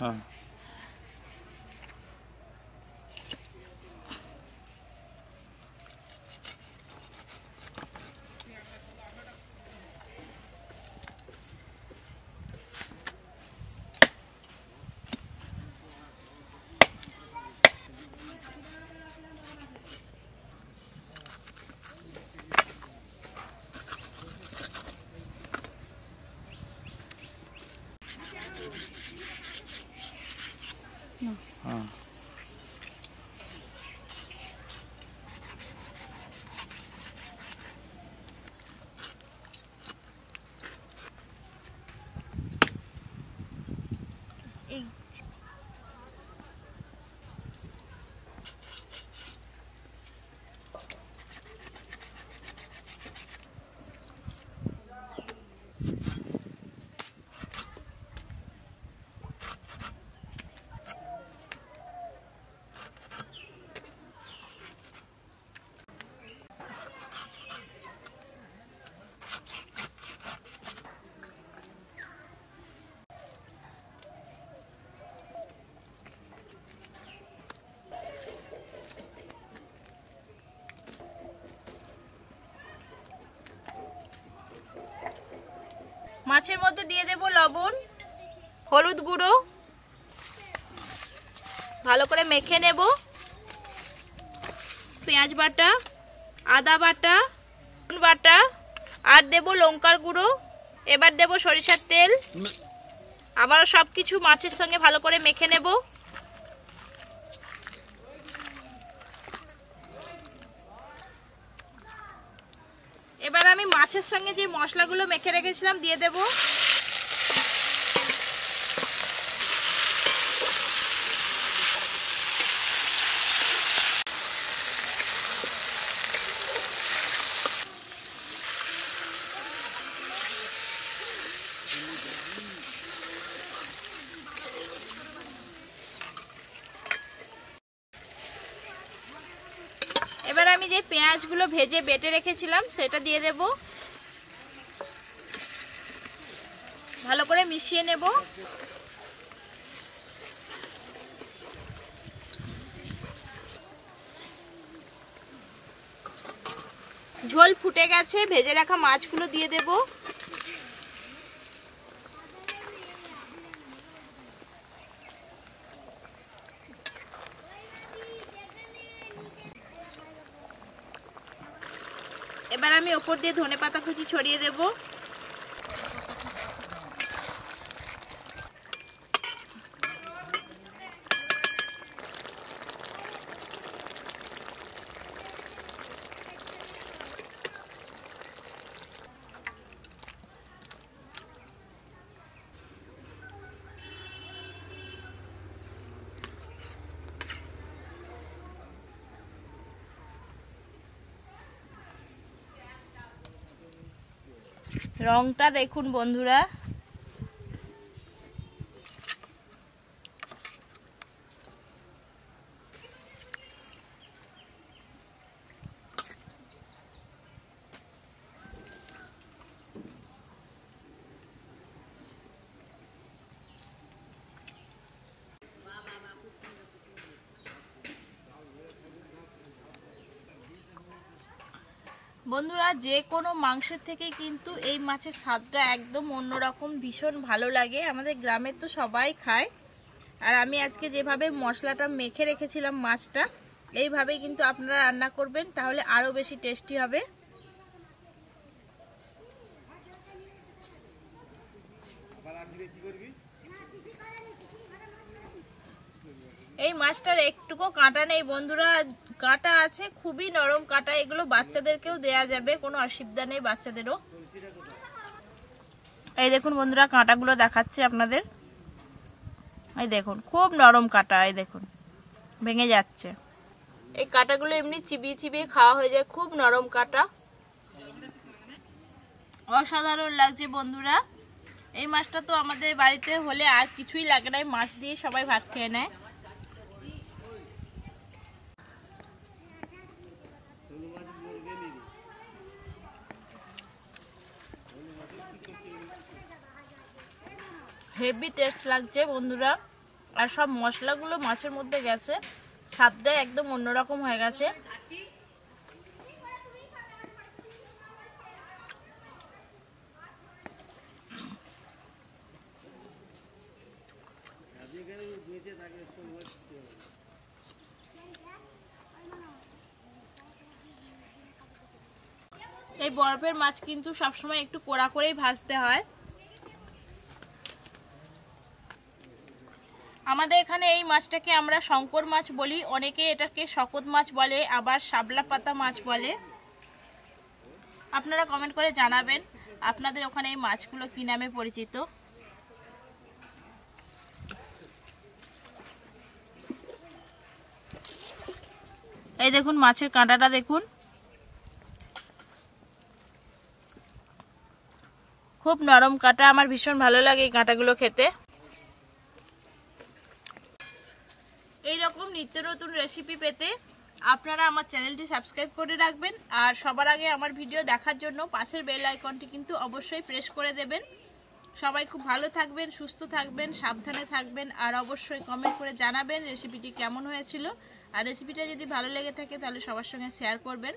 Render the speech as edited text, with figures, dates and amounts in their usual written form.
হ্যাঁ হ্যাঁ মাছের মধ্যে দিয়ে দেব লবণ, হলুদ গুঁড়ো, ভালো করে মেখে নেব। পেঁয়াজ বাটা, আদা বাটা, রসুন বাটা, আর দেব লঙ্কার গুঁড়ো। এবার দেব সরিষার তেল। আবার সবকিছু মাছের সঙ্গে ভালো করে মেখে নেব। এবার আমি মাছের সঙ্গে যে মশলাগুলো মেখে রেখেছিলাম দিয়ে দেব। এবার আমি যে পেঁয়াজগুলো ভেজে বেটে রেখেছিলাম সেটা দিয়ে দেব। ভালো করে মিশিয়ে নেব। ঝোল ফুটে গেছে, ভেজে রাখা মাছগুলো দিয়ে দেব। এবার আমি ওপর দিয়ে ধনেপাতা কুচি ছড়িয়ে দেব। রংটা দেখুন বন্ধুরা, বন্ধুরা যে কোনো মাংসের থেকে কিন্তু এই মাছের স্বাদটা একদম অন্যরকম, ভীষণ ভালো লাগে। আমাদের গ্রামের তো সবাই খায়। আর আমি আজকে যেভাবে মশলাটা মেখে রেখেছিলাম মাছটা, এইভাবেই কিন্তু আপনারা রান্না করবেন, তাহলে আরও বেশি টেস্টি হবে। এই মাছটার একটুকু কাঁটা নেই বন্ধুরা, কাঁটা আছে খুবই নরম কাঁটা। এগুলো বাচ্চাদেরকেও দেয়া যাবে, কোনো অসুবিধা নেই বাচ্চাদেরও। এই দেখুন বন্ধুরা, কাঁটাগুলো দেখাচ্ছি আপনাদের। এই দেখুন খুব নরম কাঁটা, এই দেখুন ভেঙে যাচ্ছে। এই কাঁটাগুলো এমনি চিবিয়ে চিবিয়ে খাওয়া হয়ে যায়, খুব নরম কাঁটা। অসাধারণ লাগছে বন্ধুরা। এই মাছটা তো আমাদের বাড়িতে হলে আর কিছুই লাগে না, মাছ দিয়ে সবাই ভাত খেয়ে নেয়। হেভি টেস্ট লাগছে বন্ধুরা। আর সব মশলাগুলো মাছের মধ্যে গেছে, স্বাদটা একদম অন্যরকম হয়ে গেছে। এই বরফের মাছ কিন্তু সবসময় একটু কড়া করেই ভাজতে হয়। আমাদের এখানে এই মাছটাকে আমরা শঙ্কর মাছ বলি, অনেকে এটাকে শকত মাছ বলে, আবার শাপলা পাতা মাছ বলে। আপনারা কমেন্ট করে জানাবেন আপনাদের ওখানে এই মাছগুলো কি নামে পরিচিত। এই দেখুন মাছের কাঁটাটা দেখুন, খুব নরম কাঁটা, আমার ভীষণ ভালো লাগে এই কাঁটাগুলো খেতে। এইরকম নিত্য নতুন রেসিপি পেতে আপনারা আমার চ্যানেলটি সাবস্ক্রাইব করে রাখবেন, আর সবার আগে আমার ভিডিও দেখার জন্য পাশের বেল আইকনটি কিন্তু অবশ্যই প্রেস করে দেবেন। সবাই খুব ভালো থাকবেন, সুস্থ থাকবেন, সাবধানে থাকবেন, আর অবশ্যই কমেন্ট করে জানাবেন রেসিপিটি কেমন হয়েছিল। আর রেসিপিটা যদি ভালো লেগে থাকে তাহলে সবার সঙ্গে শেয়ার করবেন।